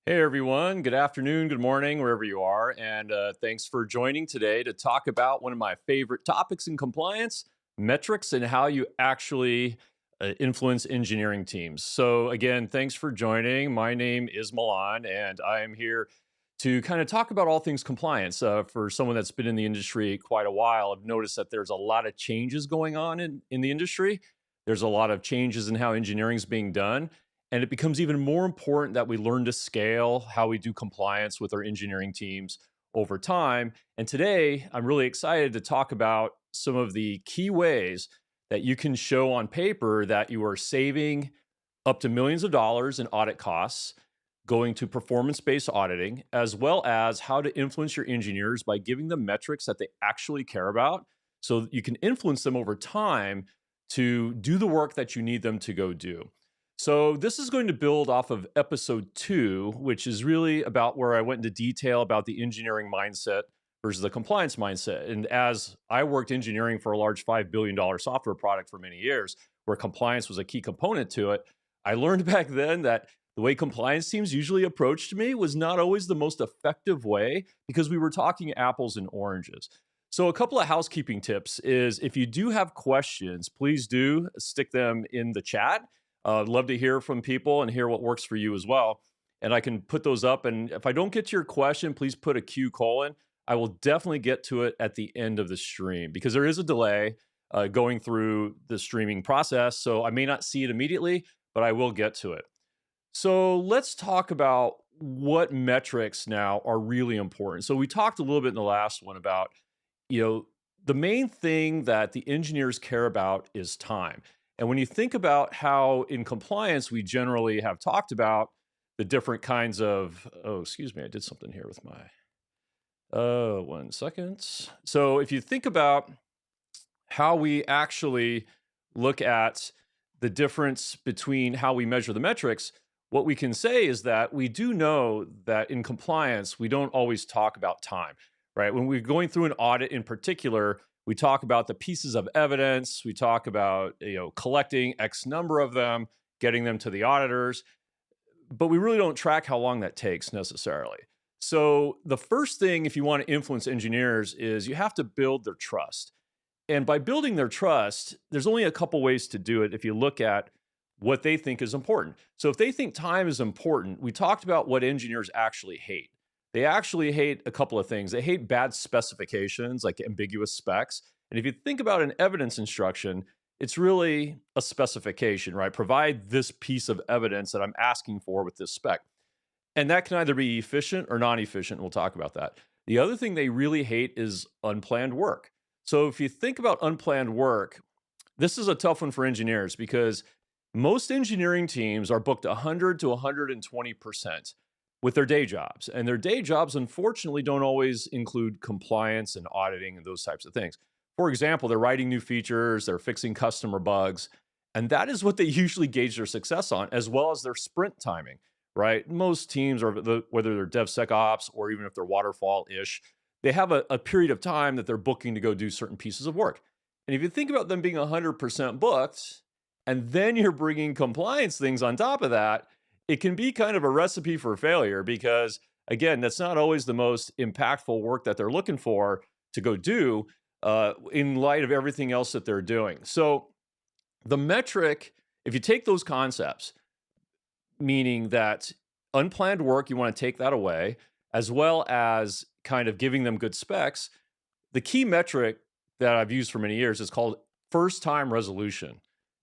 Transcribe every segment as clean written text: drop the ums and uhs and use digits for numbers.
Hey everyone, good afternoon, good morning, wherever you are. And thanks for joining today to talk about one of my favorite topics in compliance metrics and how you actually influence engineering teams. So, again, thanks for joining. My name is Milan, and I am here to kind of talk about all things compliance. For someone that's been in the industry quite a while, I've noticed that there's a lot of changes going on in the industry. There's a lot of changes in how engineering is being done. And it becomes even more important that we learn to scale how we do compliance with our engineering teams over time. And today, I'm really excited to talk about some of the key ways that you can show on paper that you are saving up to millions of dollars in audit costs going to performance based auditing, as well as how to influence your engineers by giving them metrics that they actually care about so that you can influence them over time to do the work that you need them to go do. So, this is going to build off of episode 2, which is really about where I went into detail about the engineering mindset versus the compliance mindset. And as I worked engineering for a large $5 billion software product for many years, where compliance was a key component to it, I learned back then that the way compliance teams usually approached me was not always the most effective way because we were talking apples and oranges. So, a couple of housekeeping tips is if you do have questions, please do stick them in the chat. I'd love to hear from people and hear what works for you as well. And I can put those up. And if I don't get to your question, please put a Q colon. I will definitely get to it at the end of the stream because there is a delay going through the streaming process. So I may not see it immediately, but I will get to it. So let's talk about what metrics now are really important. So we talked a little bit in the last one about, you know, the main thing that the engineers care about is time. And when you think about how in compliance we generally have talked about the different kinds of, oh, excuse me, I did something here with my, 1 second. So if you think about how we actually look at the difference between how we measure the metrics, what we can say is that we do know that in compliance, we don't always talk about time, right? When we're going through an audit in particular, we talk about the pieces of evidence, we talk about, collecting X number of them, getting them to the auditors, but we really don't track how long that takes necessarily. So the first thing, if you want to influence engineers, is you have to build their trust. And by building their trust, there's only a couple ways to do it if you look at what they think is important. So if they think time is important, we talked about what engineers actually hate. They actually hate a couple of things. They hate bad specifications, like ambiguous specs. And if you think about an evidence instruction, it's really a specification, right? Provide this piece of evidence that I'm asking for with this spec. And that can either be efficient or non-efficient. We'll talk about that. The other thing they really hate is unplanned work. So if you think about unplanned work, this is a tough one for engineers because most engineering teams are booked 100 to 120% with their day jobs. And their day jobs, unfortunately, don't always include compliance and auditing and those types of things. For example, they're writing new features, they're fixing customer bugs, and that is what they usually gauge their success on, as well as their sprint timing, right? Most teams, are whether they're DevSecOps or even if they're waterfall-ish, they have a period of time that they're booking to go do certain pieces of work. And if you think about them being 100% booked, and then you're bringing compliance things on top of that, it can be kind of a recipe for failure because, again, that's not always the most impactful work that they're looking for to go do in light of everything else that they're doing. So the metric, if you take those concepts, meaning that unplanned work, you want to take that away, as well as kind of giving them good specs, the key metric that I've used for many years is called first time resolution,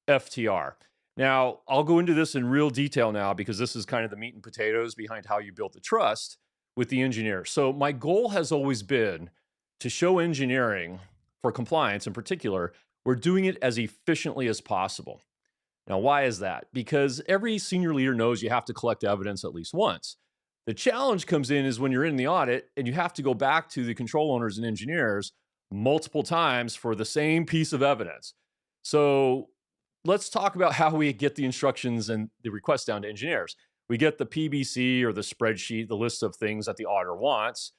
FTR. Now, I'll go into this in real detail now because this is kind of the meat and potatoes behind how you build the trust with the engineer. So, my goal has always been to show engineering for compliance in particular, we're doing it as efficiently as possible. Now, why is that? Because every senior leader knows you have to collect evidence at least once. The challenge comes in is when you're in the audit and you have to go back to the control owners and engineers multiple times for the same piece of evidence. So, let's talk about how we get the instructions and the requests down to engineers. We get the PBC or the spreadsheet, the list of things that the auditor wants.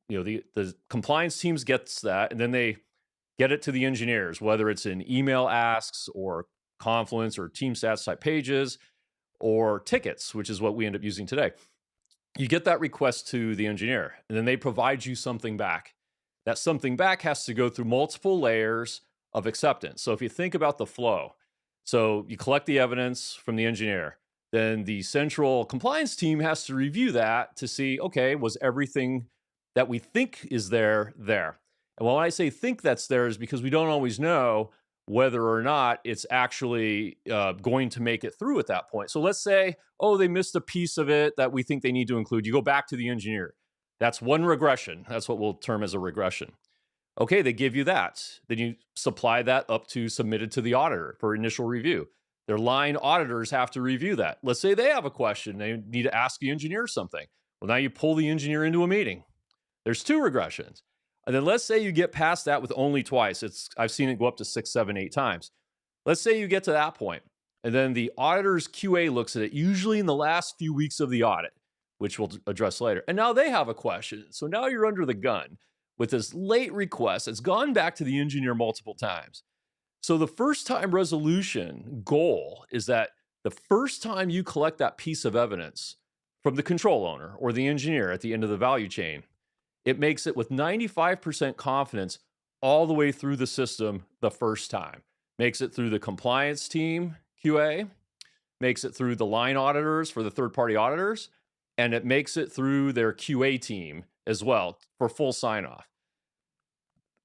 The compliance teams gets that, and then they get it to the engineers, whether it's in email asks or Confluence or Team Stats type pages or tickets, which is what we end up using today. You get that request to the engineer, and then they provide you something back. That something back has to go through multiple layers of acceptance. So if you think about the flow, so you collect the evidence from the engineer, then the central compliance team has to review that to see, okay, was everything that we think is there there? And when I say think that's there is because we don't always know whether or not it's actually going to make it through at that point. So let's say, oh, they missed a piece of it that we think they need to include. You go back to the engineer. That's one regression. That's what we'll term as a regression. Okay, they give you that. Then you supply that up to submitted to the auditor for initial review. Their line auditors have to review that. Let's say they have a question. They need to ask the engineer something. Well, now you pull the engineer into a meeting. There's two regressions. And then let's say you get past that with only twice. I've seen it go up to 6, 7, 8 times. Let's say you get to that point, and then the auditor's QA looks at it, usually in the last few weeks of the audit, which we'll address later. And now they have a question. So now you're under the gun with this late request that's gone back to the engineer multiple times. So the first time resolution goal is that the first time you collect that piece of evidence from the control owner or the engineer at the end of the value chain, it makes it with 95% confidence all the way through the system the first time. Makes it through the compliance team, QA, makes it through the line auditors for the third-party auditors, and it makes it through their QA team as well for full sign-off.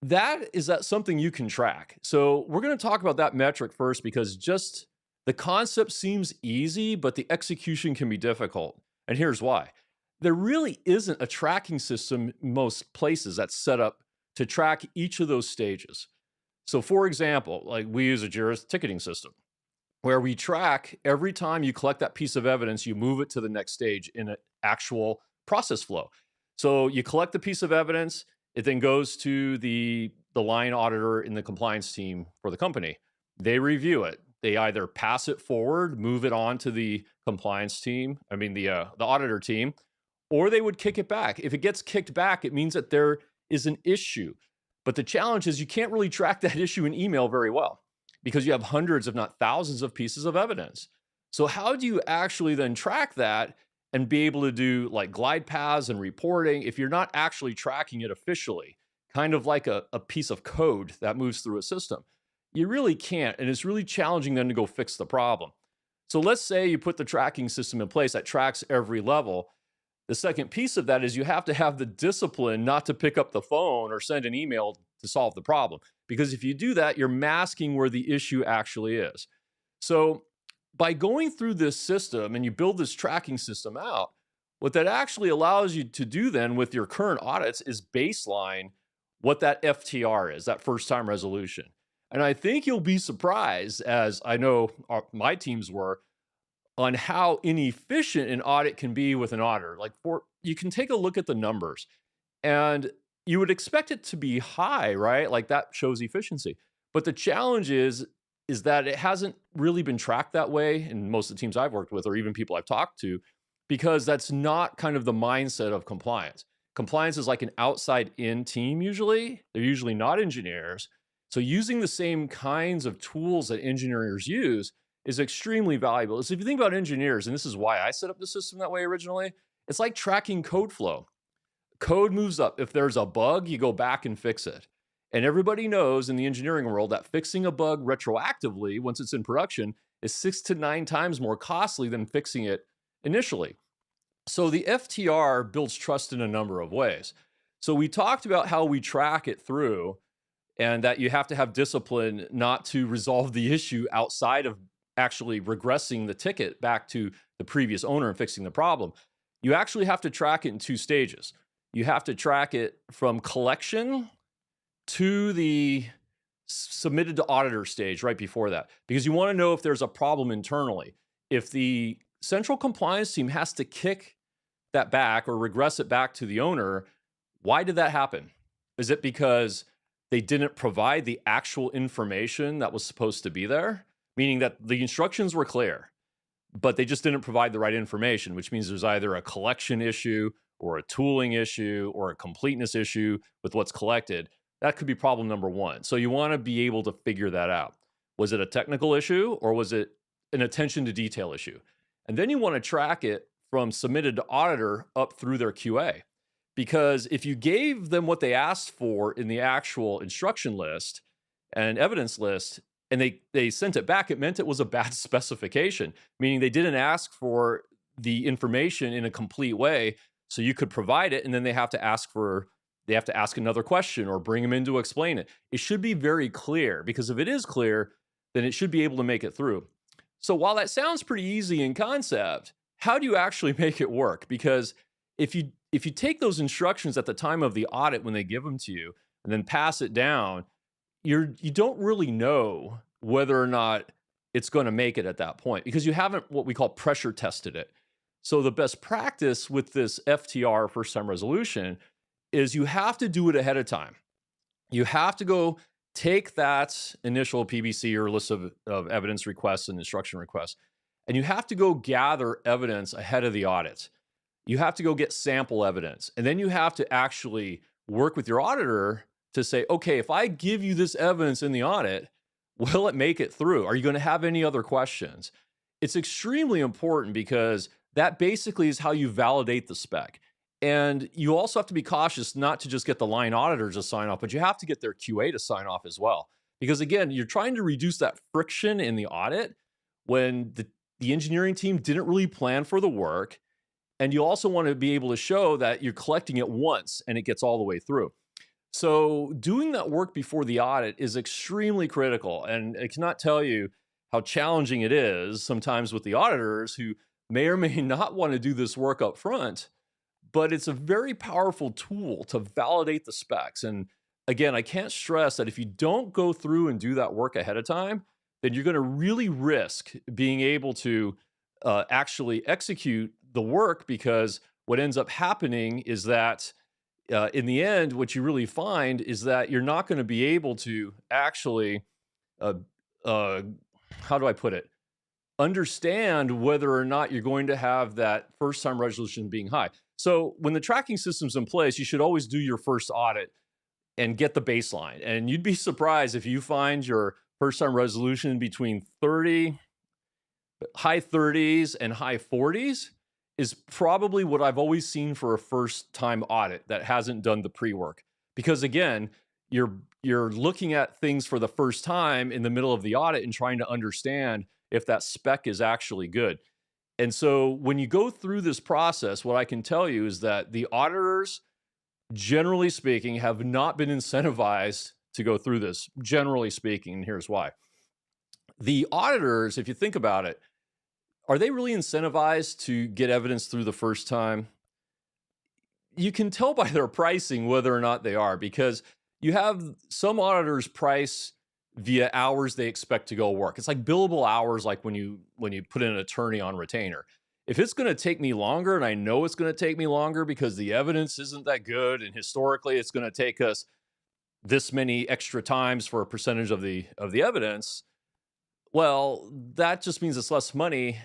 That's something you can track. So we're going to talk about that metric first because just the concept seems easy, but the execution can be difficult. And here's why. There really isn't a tracking system in most places that's set up to track each of those stages. So for example, like we use a Jira ticketing system where we track every time you collect that piece of evidence, you move it to the next stage in an actual process flow. So you collect the piece of evidence, it then goes to the line auditor in the compliance team for the company. They review it. They either pass it forward, move it on to the compliance team, the auditor team, or they would kick it back. If it gets kicked back, it means that there is an issue. But the challenge is you can't really track that issue in email very well because you have hundreds, if not thousands of pieces of evidence. So how do you actually then track that and be able to do like glide paths and reporting if you're not actually tracking it officially, kind of like a piece of code that moves through a system? You really can't, and it's really challenging then to go fix the problem. So let's say you put the tracking system in place that tracks every level. The second piece of that is you have to have the discipline not to pick up the phone or send an email to solve the problem. Because if you do that, you're masking where the issue actually is. So by going through this system and you build this tracking system out, what that actually allows you to do then with your current audits is baseline what that FTR is, that first time resolution. And I think you'll be surprised, as I know my teams were, on how inefficient an audit can be with an auditor. You can take a look at the numbers and you would expect it to be high, right? Like that shows efficiency. But the challenge is that it hasn't really been tracked that way in most of the teams I've worked with or even people I've talked to, because that's not kind of the mindset of compliance. Compliance is like an outside-in team usually. They're usually not engineers. So using the same kinds of tools that engineers use is extremely valuable. So if you think about engineers, and this is why I set up the system that way originally, it's like tracking code flow. Code moves up. If there's a bug, you go back and fix it. And everybody knows in the engineering world that fixing a bug retroactively, once it's in production, is 6 to 9 times more costly than fixing it initially. So the FTR builds trust in a number of ways. So we talked about how we track it through and that you have to have discipline not to resolve the issue outside of actually regressing the ticket back to the previous owner and fixing the problem. You actually have to track it in 2 stages. You have to track it from collection to the submitted to auditor stage right before that, because you want to know if there's a problem internally. If the central compliance team has to kick that back or regress it back to the owner, why did that happen? Is it because they didn't provide the actual information that was supposed to be there? Meaning that the instructions were clear, but they just didn't provide the right information, which means there's either a collection issue or a tooling issue or a completeness issue with what's collected. That could be problem number 1. So you want to be able to figure that out. Was it a technical issue or was it an attention to detail issue? And then you want to track it from submitted to auditor up through their QA. Because if you gave them what they asked for in the actual instruction list and evidence list, and they sent it back, it meant it was a bad specification, meaning they didn't ask for the information in a complete way, so you could provide it, and then they have to ask another question or bring them in to explain it. It should be very clear, because if it is clear, then it should be able to make it through. So while that sounds pretty easy in concept, how do you actually make it work? Because if you take those instructions at the time of the audit when they give them to you and then pass it down, you don't really know whether or not it's going to make it at that point, because you haven't what we call pressure tested it. So the best practice with this FTR, first time resolution, is you have to do it ahead of time. You have to go take that initial PBC or list of evidence requests and instruction requests, and you have to go gather evidence ahead of the audit. You have to go get sample evidence, and then you have to actually work with your auditor to say, okay, if I give you this evidence in the audit, will it make it through? Are you going to have any other questions? It's extremely important, because that basically is how you validate the spec. And you also have to be cautious not to just get the line auditors to sign off, but you have to get their QA to sign off as well. Because again, you're trying to reduce that friction in the audit when the engineering team didn't really plan for the work. And you also want to be able to show that you're collecting it once and it gets all the way through. So doing that work before the audit is extremely critical. And I cannot tell you how challenging it is sometimes with the auditors who may or may not want to do this work up front, but it's a very powerful tool to validate the specs. And again, I can't stress that if you don't go through and do that work ahead of time, then you're going to really risk being able to actually execute the work, because what ends up happening is that in the end, what you really find is that you're not going to be able to actually, uh, how do I put it, understand whether or not you're going to have that first time resolution being high. So when the tracking system's in place, you should always do your first audit and get the baseline. And you'd be surprised if you find your first time resolution between high 30s and high 40s is probably what I've always seen for a first time audit that hasn't done the pre-work. Because again, you're looking at things for the first time in the middle of the audit and trying to understand if that spec is actually good. And so when you go through this process, what I can tell you is that the auditors, generally speaking, have not been incentivized to go through this, generally speaking, and here's why. The auditors, if you think about it, are they really incentivized to get evidence through the first time? You can tell by their pricing whether or not they are, because you have some auditors price via hours they expect to go work. It's like billable hours, like when you put in an attorney on retainer. If it's going to take me longer, and I know it's going to take me longer because the evidence isn't that good, and historically it's going to take us this many extra times for a percentage of the evidence, well, that just means it's less money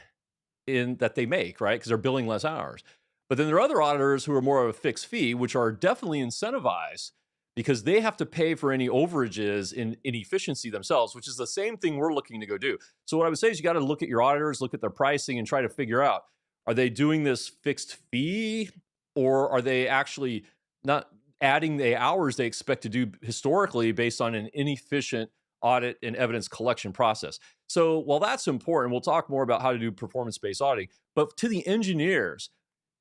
in that they make, right? Because they're billing less hours. But then there are other auditors who are more of a fixed fee, which are definitely incentivized because they have to pay for any overages in inefficiency themselves, which is the same thing we're looking to go do. So what I would say is you got to look at your auditors, look at their pricing, and try to figure out, are they doing this fixed fee, or are they actually not adding the hours they expect to do historically based on an inefficient audit and evidence collection process? So while that's important, we'll talk more about how to do performance-based auditing. But to the engineers,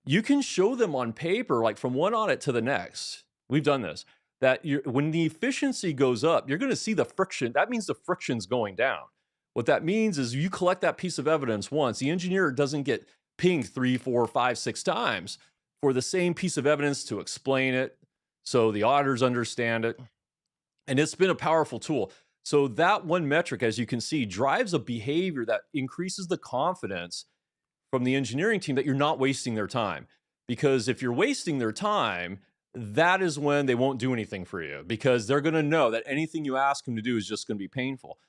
you can show them on paper, like from one audit to the next. We've done this. That when the efficiency goes up, you're going to see the friction. That means the friction's going down. What that means is you collect that piece of evidence once. The engineer doesn't get pinged 3, 4, 5, 6 times for the same piece of evidence to explain it, so the auditors understand it. And it's been a powerful tool. So that one metric, as you can see, drives a behavior that increases the confidence from the engineering team that you're not wasting their time. Because if you're wasting their time, that is when they won't do anything for you, because they're going to know that anything you ask them to do is just going to be painful.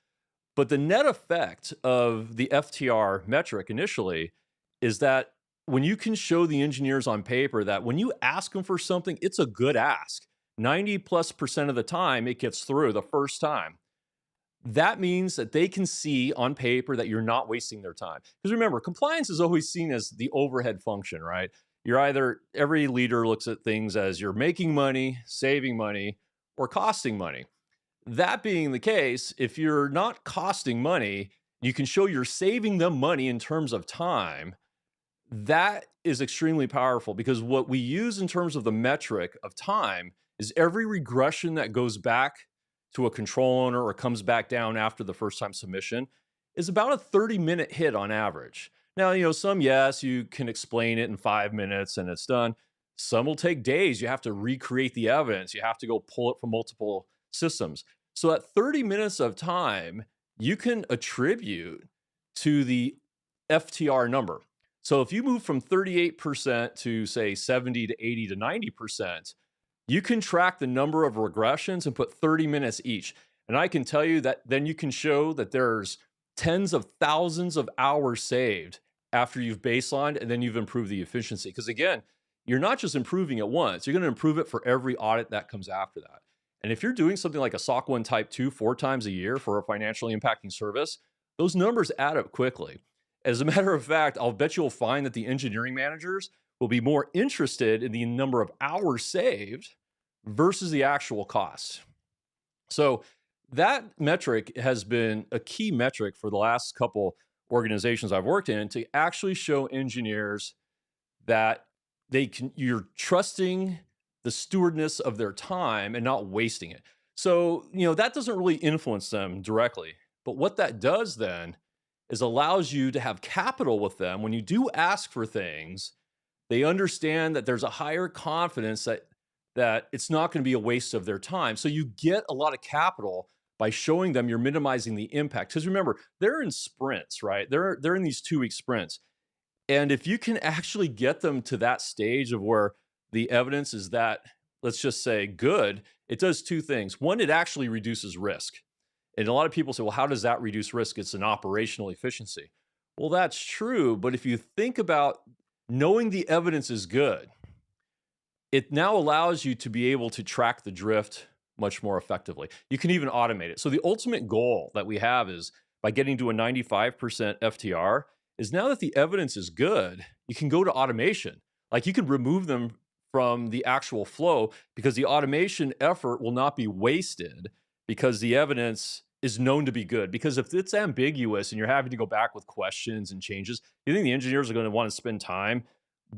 But the net effect of the FTR metric initially is that when you can show the engineers on paper that when you ask them for something, it's a good ask. 90+% of the time, it gets through the first time. that means that they can see on paper that you're not wasting their time. Because remember, compliance is always seen as the overhead function, right? You're either, every leader looks at things as you're making money, saving money, or costing money. That being the case, if you're not costing money, you can show you're saving them money in terms of time. That is extremely powerful because what we use in terms of the metric of time is every regression that goes back to a control owner or comes back down after the first time submission is about a 30-minute hit on average. Now, some, yes, you can explain it in 5 minutes and it's done. Some will take days. You have to recreate the evidence. You have to go pull it from multiple systems. So at 30 minutes of time, you can attribute to the FTR number. So if you move from 38% to say 70 to 80 to 90%, you can track the number of regressions and put 30 minutes each. And I can tell you that then you can show that there's tens of thousands of hours saved after you've baselined and then you've improved the efficiency. Because again, you're not just improving it once, you're going to improve it for every audit that comes after that. And if you're doing something like a SOC 1 Type 2 4 times a year for a financially impacting service, those numbers add up quickly. As a matter of fact, I'll bet you'll find that the engineering managers will be more interested in the number of hours saved versus the actual cost. So that metric has been a key metric for the last couple organizations I've worked in to actually show engineers that you're trusting the stewardness of their time and not wasting it. So, that doesn't really influence them directly. But what that does then is allows you to have capital with them. When you do ask for things, they understand that there's a higher confidence that it's not going to be a waste of their time. So you get a lot of capital by showing them you're minimizing the impact. Because remember, they're in sprints, right? They're in these 2-week sprints. And if you can actually get them to that stage of where the evidence is that, let's just say, good, it does 2 things. One, it actually reduces risk. And a lot of people say, well, how does that reduce risk? It's an operational efficiency. Well, that's true. But if you think about knowing the evidence is good, it now allows you to be able to track the drift much more effectively. You can even automate it. So the ultimate goal that we have is by getting to a 95% FTR is now that the evidence is good, you can go to automation. Like you can remove them from the actual flow because the automation effort will not be wasted because the evidence is known to be good. Because if it's ambiguous and you're having to go back with questions and changes, you think the engineers are going to want to spend time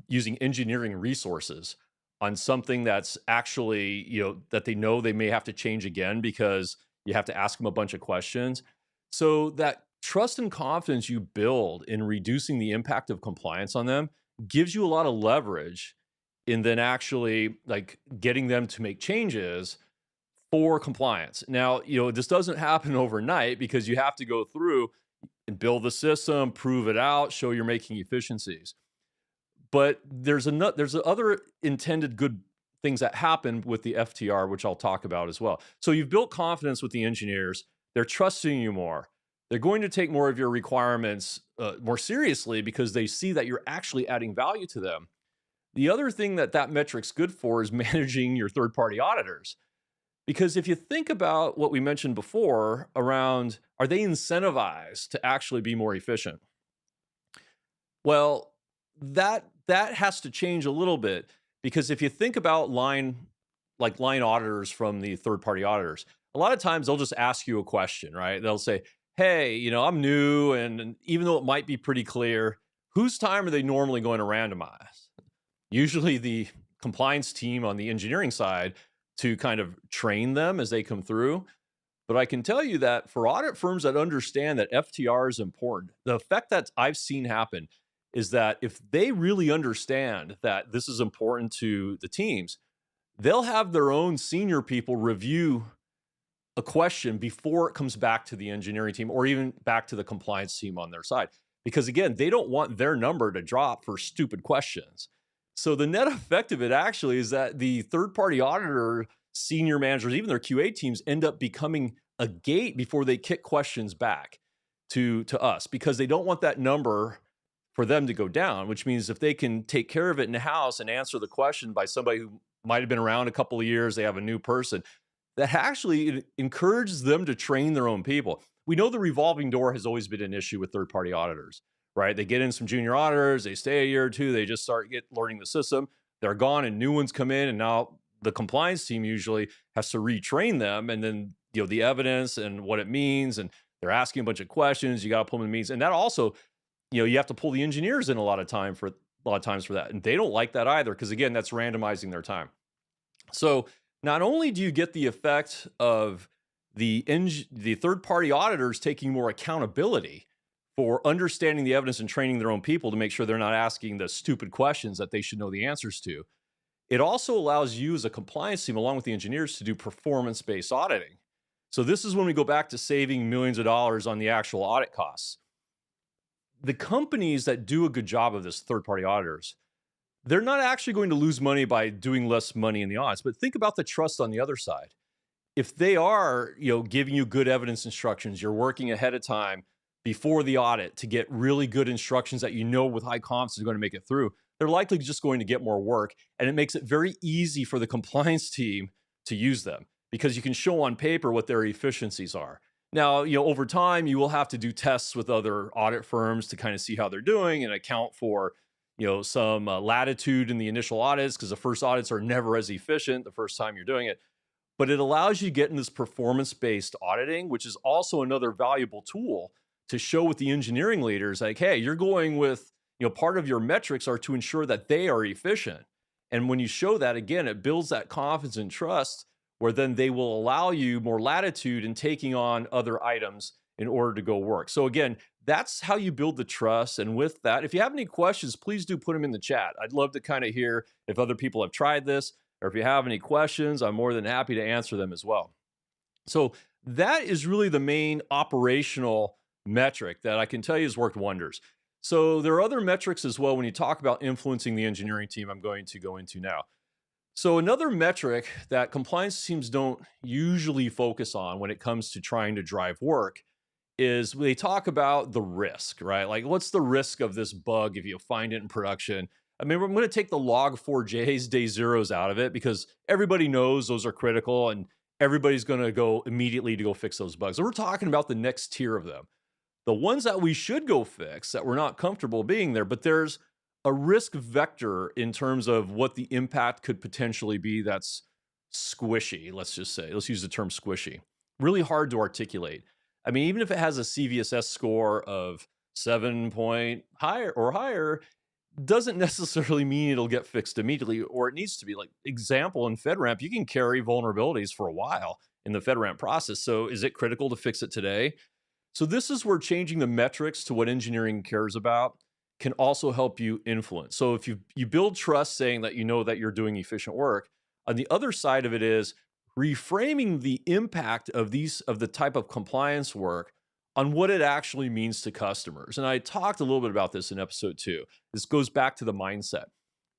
using engineering resources on something that's actually, that they know they may have to change again because you have to ask them a bunch of questions. So that trust and confidence you build in reducing the impact of compliance on them gives you a lot of leverage in then actually like getting them to make changes for compliance. Now, this doesn't happen overnight because you have to go through and build the system, prove it out, show you're making efficiencies. But there's other intended good things that happen with the FTR, which I'll talk about as well. So you've built confidence with the engineers. They're trusting you more. They're going to take more of your requirements more seriously because they see that you're actually adding value to them. The other thing that metric's good for is managing your third-party auditors. Because if you think about what we mentioned before around, are they incentivized to actually be more efficient? Well, that has to change a little bit because if you think about line auditors from the third-party auditors, a lot of times they'll just ask you a question, right? They'll say, hey, I'm new, and even though it might be pretty clear, whose time are they normally going to randomize? Usually the compliance team on the engineering side to kind of train them as they come through. But I can tell you that for audit firms that understand that FTR is important, the effect that I've seen happen is that if they really understand that this is important to the teams, they'll have their own senior people review a question before it comes back to the engineering team or even back to the compliance team on their side. Because again, they don't want their number to drop for stupid questions. So the net effect of it actually is that the third-party auditor, senior managers, even their QA teams end up becoming a gate before they kick questions back to us because they don't want that number for them to go down, which means if they can take care of it in-house and answer the question by somebody who might have been around a couple of years, they have a new person, that actually encourages them to train their own people. We know the revolving door has always been an issue with third party auditors, right? They get in some junior auditors, they stay a year or two, they just start learning the system. They're gone and new ones come in, and now the compliance team usually has to retrain them. And then, the evidence and what it means, and they're asking a bunch of questions. You got to pull them in meetings. And that also, you have to pull the engineers in a lot of times for that. And they don't like that either, because again, that's randomizing their time. So not only do you get the effect of the third-party auditors taking more accountability for understanding the evidence and training their own people to make sure they're not asking the stupid questions that they should know the answers to, it also allows you as a compliance team, along with the engineers, to do performance-based auditing. So this is when we go back to saving millions of dollars on the actual audit costs. The companies that do a good job of this, third-party auditors, they're not actually going to lose money by doing less money in the audits. But think about the trust on the other side. If they are, giving you good evidence instructions, you're working ahead of time before the audit to get really good instructions that with high confidence are going to make it through, they're likely just going to get more work. And it makes it very easy for the compliance team to use them, because you can show on paper what their efficiencies are. Now, over time, you will have to do tests with other audit firms to kind of see how they're doing and account for, some latitude in the initial audits, because the first audits are never as efficient the first time you're doing it. But it allows you to get in this performance-based auditing, which is also another valuable tool to show with the engineering leaders, like, hey, you're going with, part of your metrics are to ensure that they are efficient. And when you show that, again, it builds that confidence and trust, where then they will allow you more latitude in taking on other items in order to go work. So again, that's how you build the trust. And with that, if you have any questions, please do put them in the chat. I'd love to kind of hear if other people have tried this, or if you have any questions, I'm more than happy to answer them as well. So that is really the main operational metric that I can tell you has worked wonders. So there are other metrics as well when you talk about influencing the engineering team, I'm going to go into now. So another metric that compliance teams don't usually focus on when it comes to trying to drive work is they talk about the risk, right? Like, what's the risk of this bug if you find it in production? I mean, I'm going to take the log4j's, day zeros out of it, because everybody knows those are critical and everybody's going to go immediately to go fix those bugs. So we're talking about the next tier of them, the ones that we should go fix that we're not comfortable being there, but there's a risk vector in terms of what the impact could potentially be that's squishy, let's just say. Let's use the term squishy. Really hard to articulate. I mean, even if it has a CVSS score of 7 point higher or higher, doesn't necessarily mean it'll get fixed immediately, or it needs to be. Like, example, in FedRAMP, you can carry vulnerabilities for a while in the FedRAMP process. So is it critical to fix it today? So this is where changing the metrics to what engineering cares about can also help you influence. So if you build trust saying that that you're doing efficient work, on the other side of it is reframing the impact of the type of compliance work on what it actually means to customers. And I talked a little bit about this in episode 2. This goes back to the mindset.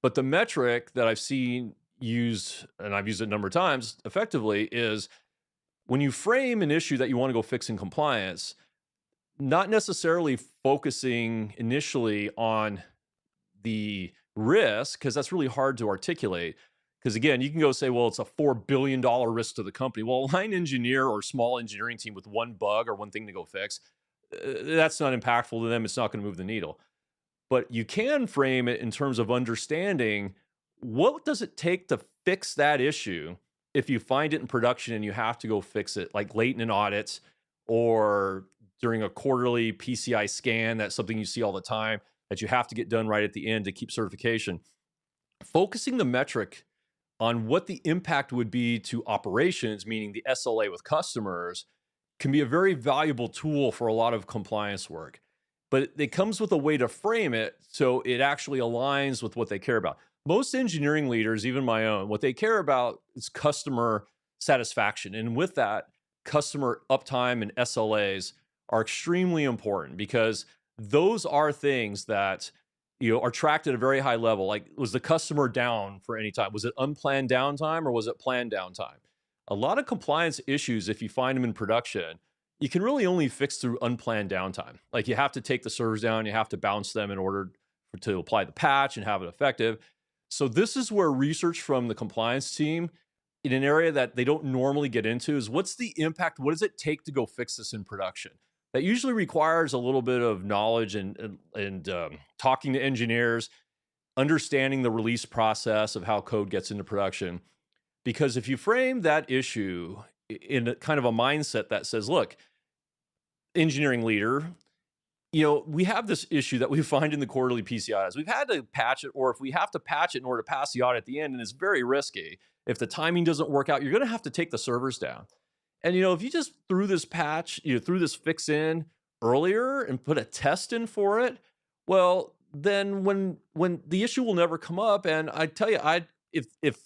But the metric that I've seen used, and I've used it a number of times effectively, is when you frame an issue that you want to go fix in compliance, not necessarily focusing initially on the risk, because that's really hard to articulate. Because again, you can go say, well, it's a $4 billion risk to the company. Well, a line engineer or small engineering team with one bug or one thing to go fix, that's not impactful to them. It's not going to move the needle. But you can frame it in terms of understanding, what does it take to fix that issue if you find it in production and you have to go fix it, like late in an audit or during a quarterly PCI scan. That's something you see all the time that you have to get done right at the end to keep certification. Focusing the metric on what the impact would be to operations, meaning the SLA with customers, can be a very valuable tool for a lot of compliance work. But it comes with a way to frame it so it actually aligns with what they care about. Most engineering leaders, even my own, what they care about is customer satisfaction. And with that, customer uptime and SLAs are extremely important, because those are things that are tracked at a very high level. Like, was the customer down for any time? Was it unplanned downtime or was it planned downtime? A lot of compliance issues, if you find them in production, you can really only fix through unplanned downtime. Like, you have to take the servers down, you have to bounce them in order to apply the patch and have it effective. So this is where research from the compliance team in an area that they don't normally get into is what's the impact? What does it take to go fix this in production? That usually requires a little bit of knowledge and talking to engineers, understanding the release process of how code gets into production. Because if you frame that issue in a kind of a mindset that says, look, engineering leader, we have this issue that we find in the quarterly PCIs. We've had to patch it, or if we have to patch it in order to pass the audit at the end, and it's very risky. If the timing doesn't work out, you're going to have to take the servers down. And if you just threw this patch, threw this fix in earlier and put a test in for it, well, then when the issue will never come up. And I tell you, if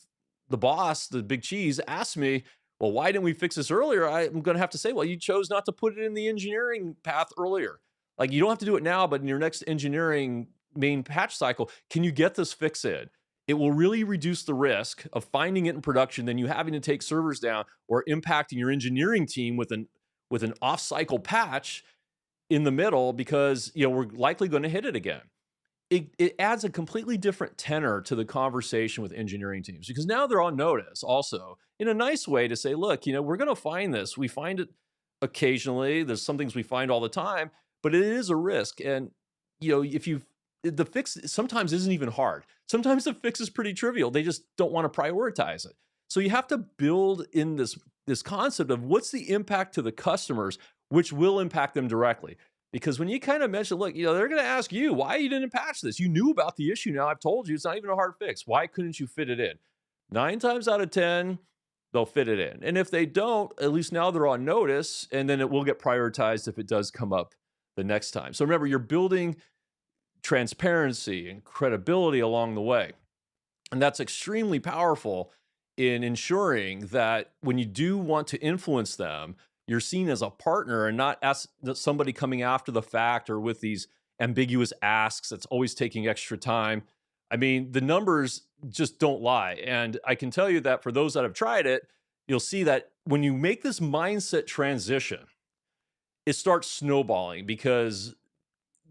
the boss, the big cheese, asks me, well, why didn't we fix this earlier? I'm going to have to say, well, you chose not to put it in the engineering path earlier. Like, you don't have to do it now, but in your next engineering main patch cycle, can you get this fix in? It will really reduce the risk of finding it in production than you having to take servers down or impacting your engineering team with an off-cycle patch in the middle, because we're likely going to hit it again. It adds a completely different tenor to the conversation with engineering teams, because now they're on notice also in a nice way to say, look, we're going to find this. We find it occasionally. There's some things we find all the time, but it is a risk. And, the fix sometimes isn't even hard. Sometimes the fix is pretty trivial. They just don't want to prioritize it. So you have to build in this concept of what's the impact to the customers, which will impact them directly. Because when you kind of mention, look, they're going to ask you why you didn't patch this. You knew about the issue. Now I've told you it's not even a hard fix. Why couldn't you fit it in? 9 times out of 10, they'll fit it in. And if they don't, at least now they're on notice, and then it will get prioritized if it does come up the next time. So remember, you're building transparency and credibility along the way. And that's extremely powerful in ensuring that when you do want to influence them, you're seen as a partner and not as somebody coming after the fact or with these ambiguous asks that's always taking extra time. I mean, the numbers just don't lie. And I can tell you that for those that have tried it, you'll see that when you make this mindset transition, it starts snowballing, because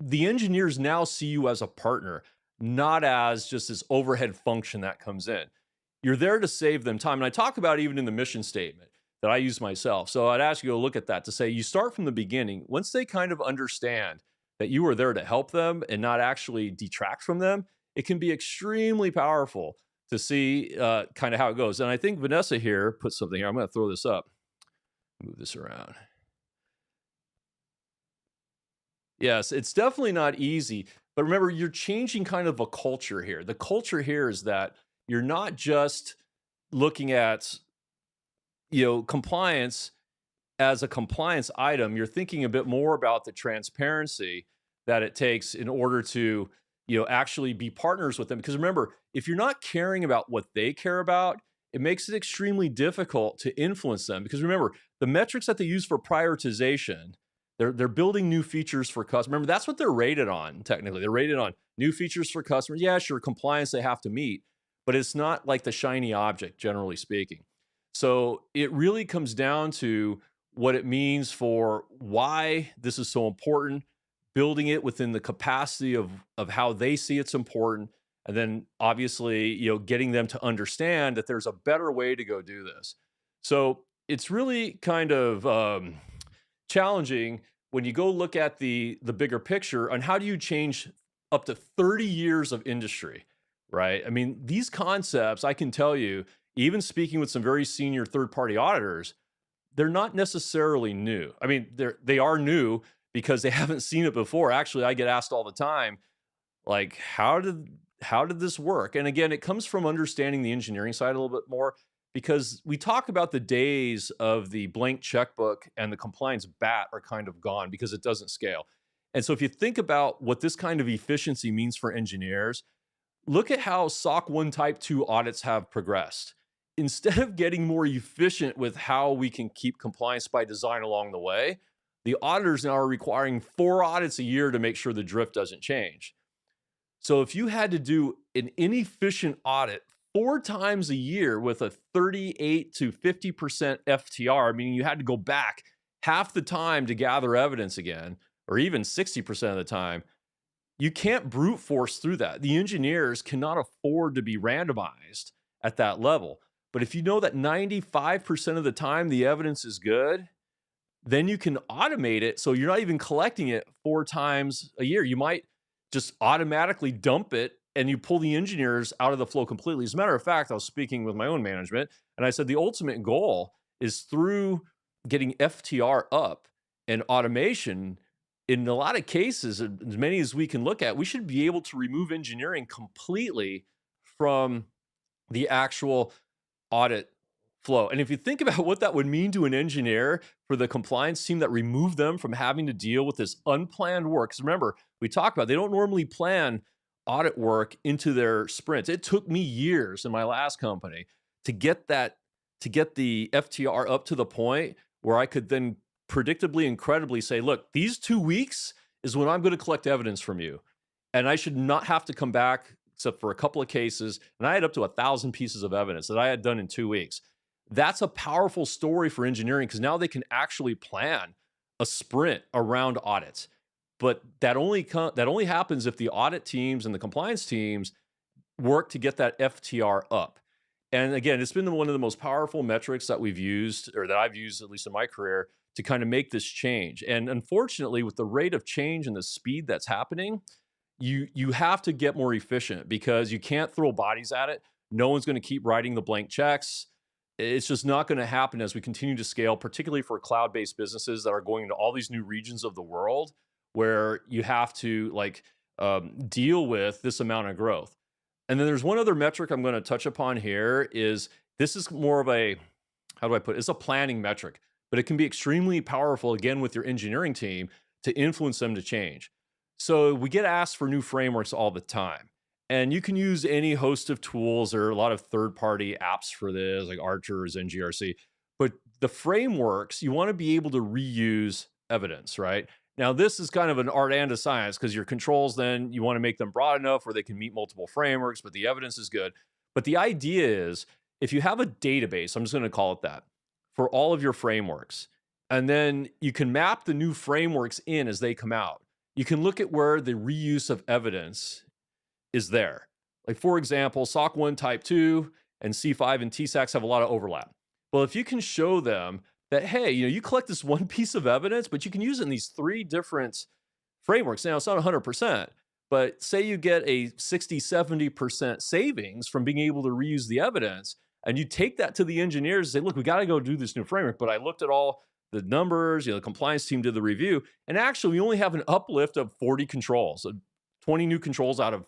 the engineers now see you as a partner, not as just this overhead function that comes in. You're there to save them time. And I talk about even in the mission statement that I use myself. So I'd ask you to look at that to say you start from the beginning. Once they kind of understand that you are there to help them and not actually detract from them, it can be extremely powerful to see kind of how it goes. And I think Vanessa here put something here. I'm going to throw this up, move this around. Yes, it's definitely not easy. But remember, you're changing kind of a culture here. The culture here is that you're not just looking at compliance as a compliance item. You're thinking a bit more about the transparency that it takes in order to actually be partners with them. Because remember, if you're not caring about what they care about, it makes it extremely difficult to influence them. Because remember, the metrics that they use for prioritization, they're building new features for customers. Remember, that's what they're rated on. Technically, they're rated on new features for customers. Yeah, sure, compliance they have to meet, but it's not like the shiny object, generally speaking. So it really comes down to what it means for why this is so important, building it within the capacity of how they see it's important, and then obviously, getting them to understand that there's a better way to go do this. So it's really kind of challenging when you go look at the bigger picture on how do you change up to 30 years of industry, right? I mean, these concepts, I can tell you, even speaking with some very senior third-party auditors, they're not necessarily new. I mean, they are new because they haven't seen it before. Actually, I get asked all the time, like, how did this work? And again, it comes from understanding the engineering side a little bit more, because we talk about the days of the blank checkbook and the compliance bat are kind of gone because it doesn't scale. And so if you think about what this kind of efficiency means for engineers, look at how SOC 1 Type 2 audits have progressed. Instead of getting more efficient with how we can keep compliance by design along the way, the auditors now are requiring 4 audits a year to make sure the drift doesn't change. So if you had to do an inefficient audit 4 times a year with a 38 to 50% FTR, meaning you had to go back half the time to gather evidence again, or even 60% of the time, you can't brute force through that. The engineers cannot afford to be randomized at that level. But if you know that 95% of the time the evidence is good, then you can automate it. So you're not even collecting it 4 times a year. You might just automatically dump it and you pull the engineers out of the flow completely. As a matter of fact, I was speaking with my own management and I said the ultimate goal is through getting FTR up and automation. In a lot of cases, as many as we can look at, we should be able to remove engineering completely from the actual audit flow. And if you think about what that would mean to an engineer for the compliance team that removed them from having to deal with this unplanned work, because remember, we talked about they don't normally plan audit work into their sprints. It took me years in my last company to get the FTR up to the point where I could then predictably and credibly say, look, these 2 weeks is when I'm going to collect evidence from you. And I should not have to come back except for a couple of cases. And I had up to 1,000 pieces of evidence that I had done in 2 weeks. That's a powerful story for engineering because now they can actually plan a sprint around audits. But that only happens if the audit teams and the compliance teams work to get that FTR up. And again, it's been one of the most powerful metrics that we've used, or that I've used, at least in my career, to kind of make this change. And unfortunately, with the rate of change and the speed that's happening, you have to get more efficient because you can't throw bodies at it. No one's going to keep writing the blank checks. It's just not going to happen as we continue to scale, particularly for cloud-based businesses that are going into all these new regions of the world where you have to deal with this amount of growth. And then there's one other metric I'm going to touch upon here is this is more of a, how do I put it? It's a planning metric, but it can be extremely powerful, again, with your engineering team to influence them to change. So we get asked for new frameworks all the time. And you can use any host of tools. There are a lot of third-party apps for this, like Auditors and GRC. But the frameworks, you want to be able to reuse evidence, right? Now, this is kind of an art and a science because your controls, then you want to make them broad enough where they can meet multiple frameworks, but the evidence is good. But the idea is if you have a database, I'm just going to call it that, for all of your frameworks, and then you can map the new frameworks in as they come out. You can look at where the reuse of evidence is there. Like, for example, SOC 1 Type 2 and C5 and TSACs have a lot of overlap. Well, if you can show them that, hey, you collect this one piece of evidence, but you can use it in these 3 different frameworks. Now, it's not 100%, but say you get a 60, 70% savings from being able to reuse the evidence, and you take that to the engineers and say, look, we got to go do this new framework, but I looked at all the numbers, the compliance team did the review, and actually we only have an uplift of 40 controls, so 20 new controls out of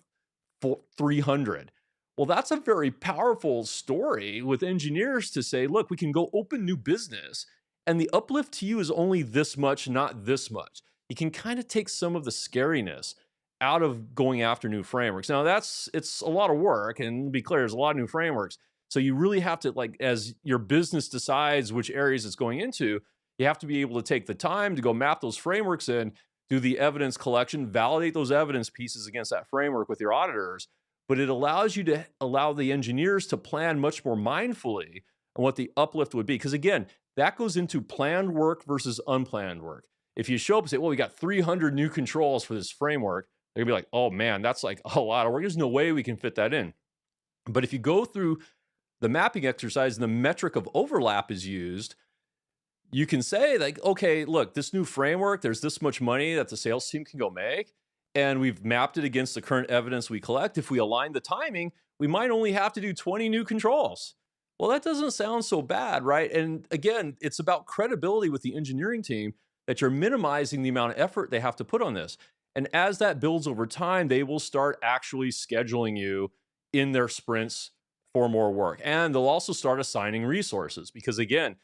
300. Well, that's a very powerful story with engineers to say, look, we can go open new business and the uplift to you is only this much, not this much. You can kind of take some of the scariness out of going after new frameworks. Now it's a lot of work, and to be clear, there's a lot of new frameworks. So you really have to, as your business decides which areas it's going into, you have to be able to take the time to go map those frameworks in, do the evidence collection, validate those evidence pieces against that framework with your auditors. But it allows you to allow the engineers to plan much more mindfully on what the uplift would be. Because again, that goes into planned work versus unplanned work. If you show up and say, well, we got 300 new controls for this framework, they're gonna be like, oh man, that's like a lot of work. There's no way we can fit that in. But if you go through the mapping exercise and the metric of overlap is used, you can say okay, look, this new framework, there's this much money that the sales team can go make. And we've mapped it against the current evidence we collect. If we align the timing, we might only have to do 20 new controls. Well, that doesn't sound so bad, right? And again, it's about credibility with the engineering team that you're minimizing the amount of effort they have to put on this. And as that builds over time, they will start actually scheduling you in their sprints for more work. And they'll also start assigning resources because, again,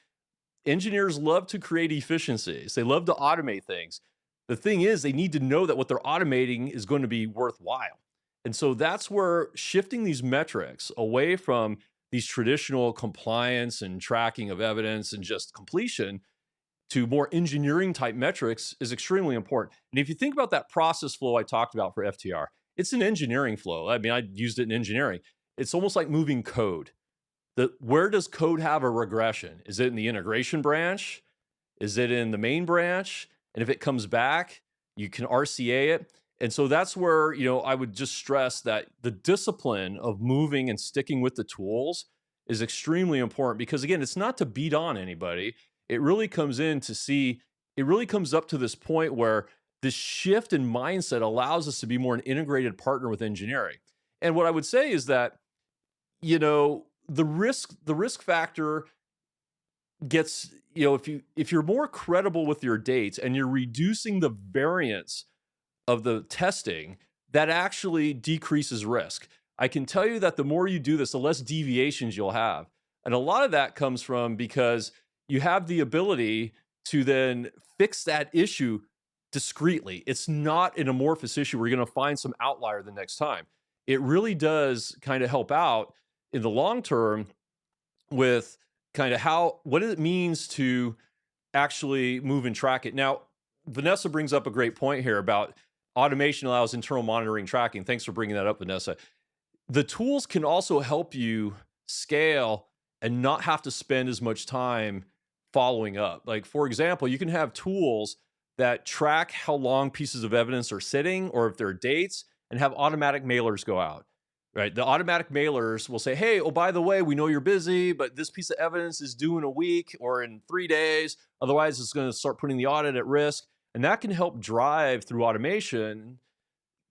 engineers love to create efficiencies. They love to automate things. The thing is, they need to know that what they're automating is going to be worthwhile. And so that's where shifting these metrics away from these traditional compliance and tracking of evidence and just completion to more engineering type metrics is extremely important. And if you think about that process flow I talked about for FTR, it's an engineering flow. I mean, I used it in engineering. It's almost like moving code. Where does code have a regression? Is it in the integration branch? Is it in the main branch? And if it comes back, you can RCA it. And so that's where, I would just stress that the discipline of moving and sticking with the tools is extremely important because, again, it's not to beat on anybody. It really comes in to see, it really comes up to this point where this shift in mindset allows us to be more an integrated partner with engineering. And what I would say is that, the risk factor gets, if you're more credible with your dates and you're reducing the variance of the testing, that actually decreases risk. I can tell you that the more you do this, the less deviations you'll have. And a lot of that comes from because you have the ability to then fix that issue discreetly. It's not an amorphous issue where you're going to find some outlier the next time. It really does kind of help out in the long term with kind of what it means to actually move and track it. Now, Vanessa brings up a great point here about automation allows internal monitoring tracking. Thanks for bringing that up, Vanessa. The tools can also help you scale and not have to spend as much time following up. Like, for example, you can have tools that track how long pieces of evidence are sitting or if there are dates and have automatic mailers go out. Right. The automatic mailers will say, hey, oh, by the way, we know you're busy, but this piece of evidence is due in a week or in 3 days. Otherwise, it's going to start putting the audit at risk. And that can help drive through automation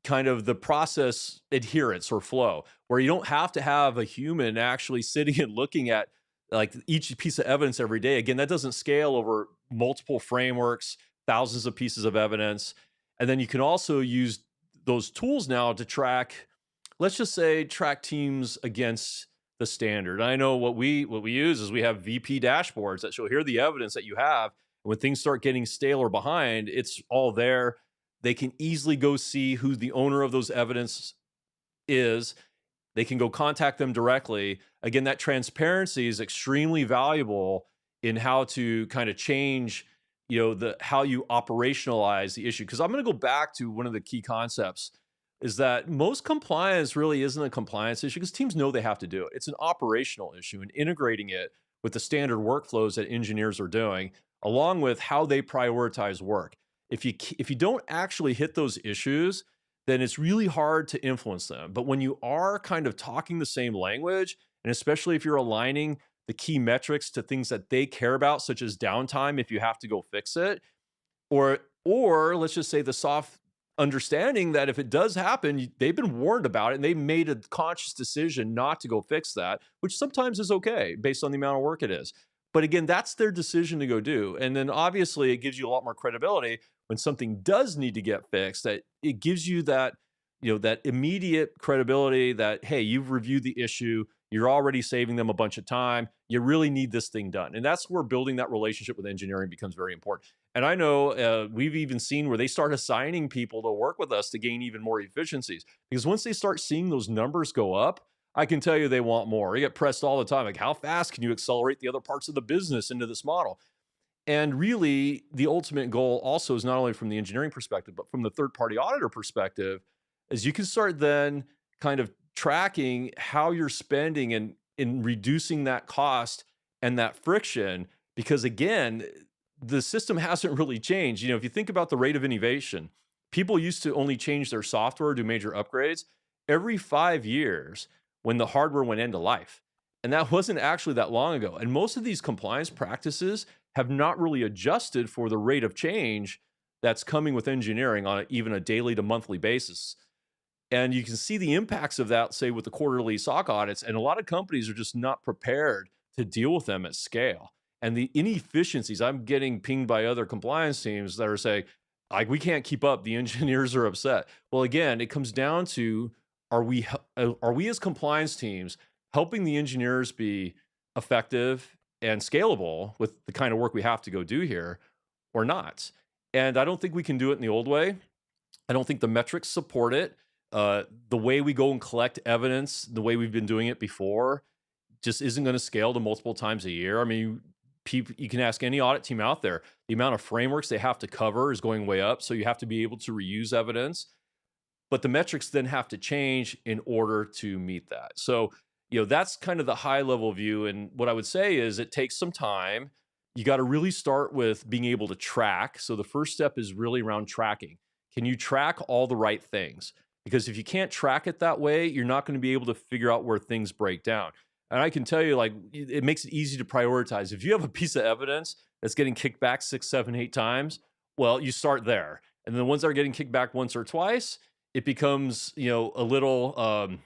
kind of the process adherence or flow, where you don't have to have a human actually sitting and looking at like each piece of evidence every day. Again, that doesn't scale over multiple frameworks, thousands of pieces of evidence. And then you can also use those tools now to track, let's just say, track teams against the standard. I know what we use is we have VP dashboards that show here the evidence that you have. When things start getting stale or behind, it's all there. They can easily go see who the owner of those evidence is. They can go contact them directly. Again, that transparency is extremely valuable in how to kind of change, how you operationalize the issue. Because I'm going to go back to one of the key concepts is that most compliance really isn't a compliance issue because teams know they have to do it. It's an operational issue, and integrating it with the standard workflows that engineers are doing, along with how they prioritize work. If you don't actually hit those issues, then it's really hard to influence them. But when you are kind of talking the same language, and especially if you're aligning the key metrics to things that they care about, such as downtime if you have to go fix it, or let's just say the soft understanding that if it does happen, they've been warned about it and they made a conscious decision not to go fix that, which sometimes is okay based on the amount of work it is. But again, that's their decision to go do. And then obviously it gives you a lot more credibility when something does need to get fixed, that it gives you that, that immediate credibility that, hey, you've reviewed the issue. You're already saving them a bunch of time. You really need this thing done. And that's where building that relationship with engineering becomes very important. And I know we've even seen where they start assigning people to work with us to gain even more efficiencies. Because once they start seeing those numbers go up, I can tell you they want more. You get pressed all the time. Like, how fast can you accelerate the other parts of the business into this model? And really, the ultimate goal also is not only from the engineering perspective, but from the third-party auditor perspective, is you can start then kind of tracking how you're spending and in reducing that cost and that friction. Because again, the system hasn't really changed. If you think about the rate of innovation, people used to only change their software, do major upgrades every 5 years when the hardware went end of life. And that wasn't actually that long ago. And most of these compliance practices have not really adjusted for the rate of change that's coming with engineering on even a daily to monthly basis. And you can see the impacts of that, say, with the quarterly SOC audits. And a lot of companies are just not prepared to deal with them at scale. And the inefficiencies, I'm getting pinged by other compliance teams that are saying, like, we can't keep up. The engineers are upset. Well, again, it comes down to, are we as compliance teams helping the engineers be effective and scalable with the kind of work we have to go do here or not? And I don't think we can do it in the old way. I don't think the metrics support it. The way we go and collect evidence, the way we've been doing it before, just isn't going to scale to multiple times a year. I mean, you can ask any audit team out there, the amount of frameworks they have to cover is going way up. So you have to be able to reuse evidence, but the metrics then have to change in order to meet that. So, that's kind of the high level view. And what I would say is it takes some time. You got to really start with being able to track. So the first step is really around tracking. Can you track all the right things? Because if you can't track it that way, you're not going to be able to figure out where things break down. And I can tell you, like, it makes it easy to prioritize. If you have a piece of evidence that's getting kicked back 6, 7, 8 times, well, you start there. And then the ones that are getting kicked back once or twice, it becomes, a little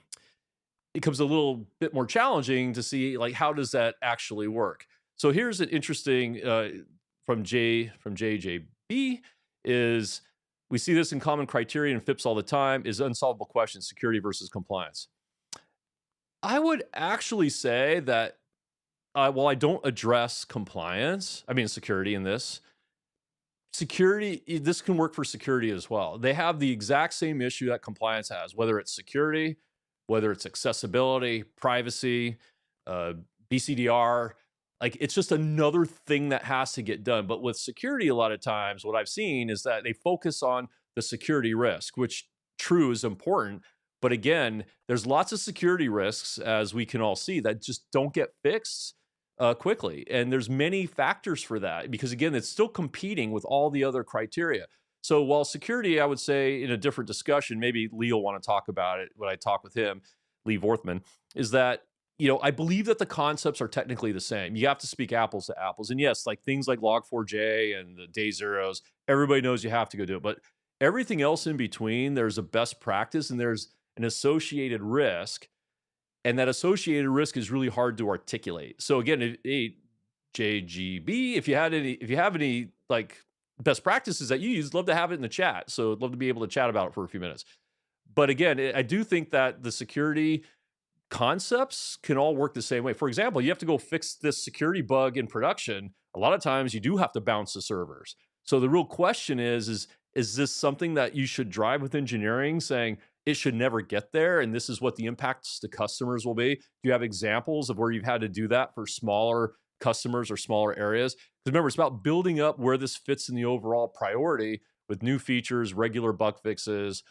becomes a little bit more challenging to see, like, how does that actually work. So here's an interesting from JJB is we see this in common criteria and FIPS all the time is unsolvable questions, security versus compliance. I would actually say that while I don't address security in this, this can work for security as well. They have the exact same issue that compliance has, whether it's security, whether it's accessibility, privacy, BCDR. Like, it's just another thing that has to get done. But with security, a lot of times, what I've seen is that they focus on the security risk, which true is important. But again, there's lots of security risks, as we can all see, that just don't get fixed quickly. And there's many factors for that because, again, it's still competing with all the other criteria. So while security, I would say in a different discussion, maybe Lee will want to talk about it when I talk with him, Lee Vorthman, is that, I believe that the concepts are technically the same. You have to speak apples to apples. And yes, like things like Log4j and the day zeros, everybody knows you have to go do it. But everything else in between, there's a best practice and there's an associated risk. And that associated risk is really hard to articulate. So again, JGB, if you have any like best practices that you use, love to have it in the chat. So I'd love to be able to chat about it for a few minutes. But again, I do think that the security concepts can all work the same way. For example, you have to go fix this security bug in production. A lot of times you do have to bounce the servers. So the real question is this something that you should drive with engineering, saying it should never get there, and this is what the impacts to customers will be? Do you have examples of where you've had to do that for smaller customers or smaller areas? Because remember, it's about building up where this fits in the overall priority with new features, regular bug fixes.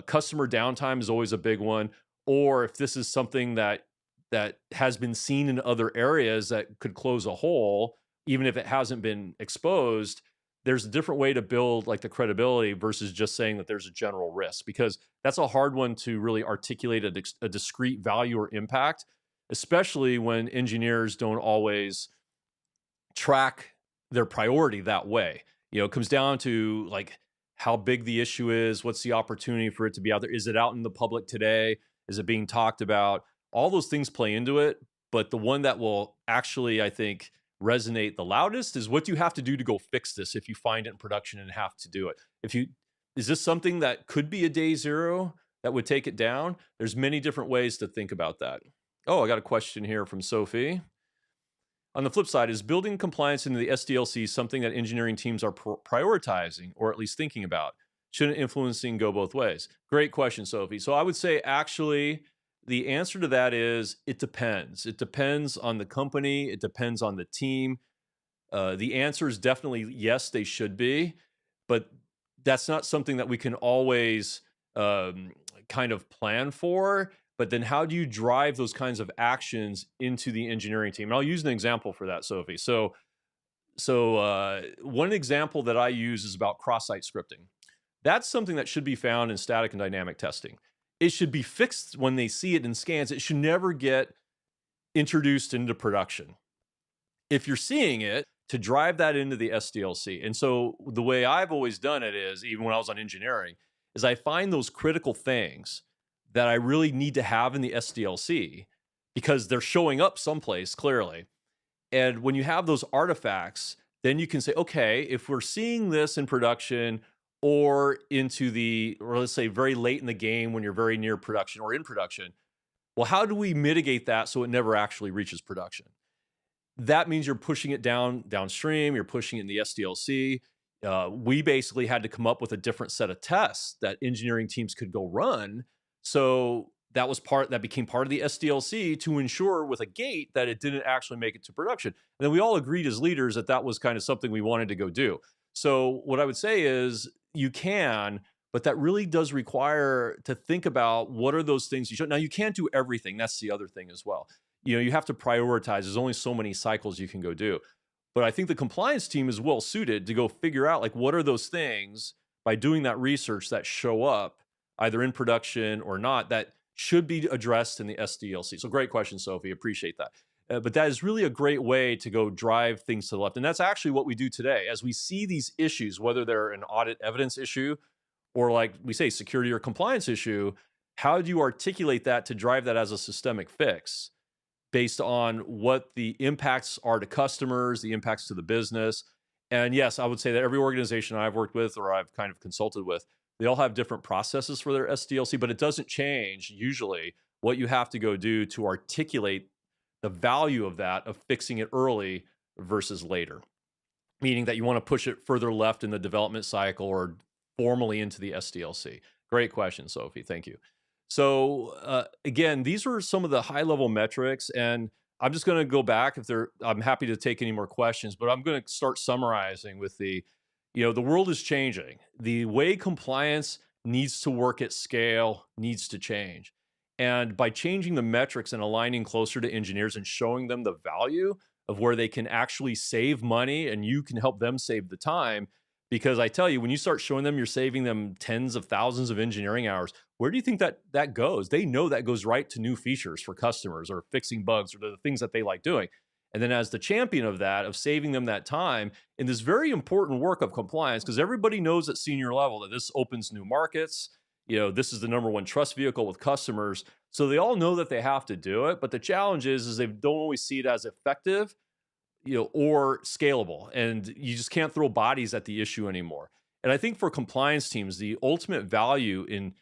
Customer downtime is always a big one. Or if this is something that has been seen in other areas that could close a hole, even if it hasn't been exposed, there's a different way to build like the credibility versus just saying that there's a general risk, because that's a hard one to really articulate a discrete value or impact, especially when engineers don't always track their priority that way. It comes down to like how big the issue is, what's the opportunity for it to be out there? Is it out in the public today? Is it being talked about? All those things play into it. But the one that will actually, I think, resonate the loudest is what do you have to do to go fix this if you find it in production and have to do it? Is this something that could be a day zero that would take it down? There's many different ways to think about that. Oh, I got a question here from Sophie. On the flip side, is building compliance into the SDLC something that engineering teams are prioritizing or at least thinking about? Shouldn't influencing go both ways? Great question, Sophie. So I would say actually the answer to that is it depends. It depends on the company. It depends on the team. The answer is definitely yes, they should be, but that's not something that we can always kind of plan for. But then how do you drive those kinds of actions into the engineering team? And I'll use an example for that, Sophie. So one example that I use is about cross-site scripting. That's something that should be found in static and dynamic testing. It should be fixed when they see it in scans. It should never get introduced into production. If you're seeing it, to drive that into the SDLC. And so the way I've always done it is, even when I was on engineering, is I find those critical things that I really need to have in the SDLC because they're showing up someplace clearly. And when you have those artifacts, then you can say, okay, if we're seeing this in production or let's say very late in the game when you're very near production or in production, well, how do we mitigate that so it never actually reaches production? That means you're pushing it downstream, you're pushing it in the SDLC. We basically had to come up with a different set of tests that engineering teams could go run. So that became part of the SDLC to ensure with a gate that it didn't actually make it to production. And then we all agreed as leaders that was kind of something we wanted to go do. So what I would say is you can, but that really does require to think about what are those things you should. Now you can't do everything. That's the other thing as well. You have to prioritize. There's only so many cycles you can go do. But I think the compliance team is well suited to go figure out like what are those things by doing that research that show up either in production or not, that should be addressed in the SDLC. So great question, Sophie. Appreciate that. But that is really a great way to go drive things to the left. And that's actually what we do today. As we see these issues, whether they're an audit evidence issue or, like we say, security or compliance issue, how do you articulate that to drive that as a systemic fix based on what the impacts are to customers, the impacts to the business? And yes, I would say that every organization I've worked with or I've kind of consulted with, they all have different processes for their SDLC, but it doesn't change usually what you have to go do to articulate the value of that, of fixing it early versus later, meaning that you want to push it further left in the development cycle or formally into the SDLC. Great question, Sophie. Thank you. So again, these are some of the high level metrics, and I'm just going to go back if there. I'm happy to take any more questions, but I'm going to start summarizing with the world is changing. The way compliance needs to work at scale needs to change. And by changing the metrics and aligning closer to engineers and showing them the value of where they can actually save money and you can help them save the time. Because I tell you, when you start showing them you're saving them tens of thousands of engineering hours, where do you think that goes? They know that goes right to new features for customers or fixing bugs or the things that they like doing. And then as the champion of that, of saving them that time in this very important work of compliance, because everybody knows at senior level that this opens new markets. This is the number one trust vehicle with customers. So they all know that they have to do it. But the challenge is they don't always see it as effective, or scalable. And you just can't throw bodies at the issue anymore. And I think for compliance teams, the ultimate value in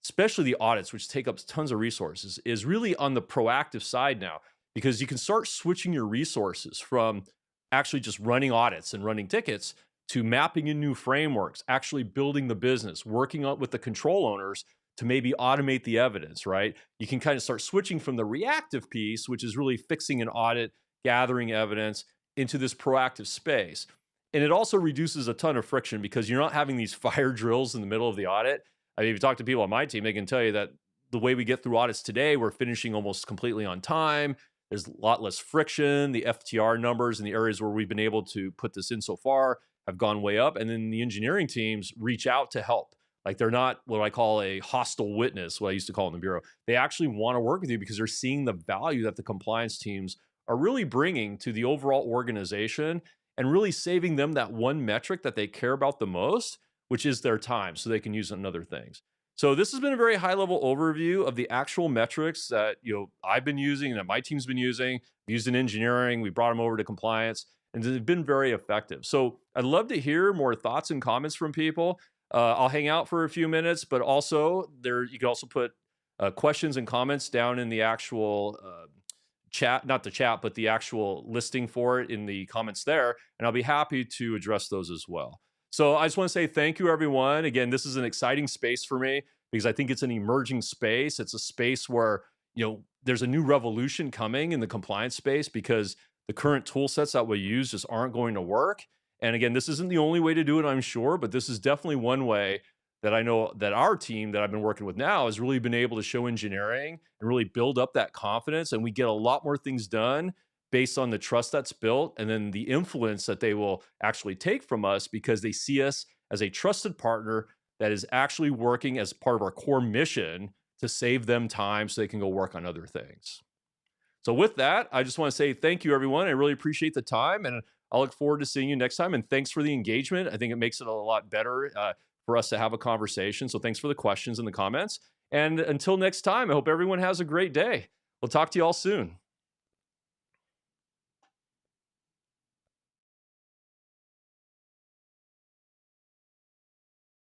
especially the audits, which take up tons of resources, is really on the proactive side now, because you can start switching your resources from actually just running audits and running tickets to mapping in new frameworks, actually building the business, working on with the control owners to maybe automate the evidence, right? You can kind of start switching from the reactive piece, which is really fixing an audit, gathering evidence, into this proactive space. And it also reduces a ton of friction because you're not having these fire drills in the middle of the audit. I mean, if you talk to people on my team, they can tell you that the way we get through audits today, we're finishing almost completely on time. There's a lot less friction. The FTR numbers in the areas where we've been able to put this in so far have gone way up. And then the engineering teams reach out to help. Like they're not what I call a hostile witness, what I used to call in the bureau. They actually want to work with you because they're seeing the value that the compliance teams are really bringing to the overall organization and really saving them that one metric that they care about the most, which is their time, so they can use it on other things. So this has been a very high-level overview of the actual metrics that I've been using and that my team's been using. We used in engineering, we brought them over to compliance, and they've been very effective. So I'd love to hear more thoughts and comments from people. I'll hang out for a few minutes, but also you can also put questions and comments down in the actual chat, not the chat, but the actual listing for it in the comments there, and I'll be happy to address those as well. So I just want to say thank you, everyone. Again, this is an exciting space for me because I think it's an emerging space. It's a space where, there's a new revolution coming in the compliance space because the current tool sets that we use just aren't going to work. And again, this isn't the only way to do it, I'm sure, but this is definitely one way that I know that our team that I've been working with now has really been able to show engineering and really build up that confidence. And we get a lot more things done based on the trust that's built and then the influence that they will actually take from us because they see us as a trusted partner that is actually working as part of our core mission to save them time so they can go work on other things. So with that, I just want to say thank you, everyone. I really appreciate the time, and I'll look forward to seeing you next time. And thanks for the engagement. I think it makes it a lot better for us to have a conversation. So thanks for the questions and the comments. And until next time, I hope everyone has a great day. We'll talk to you all soon.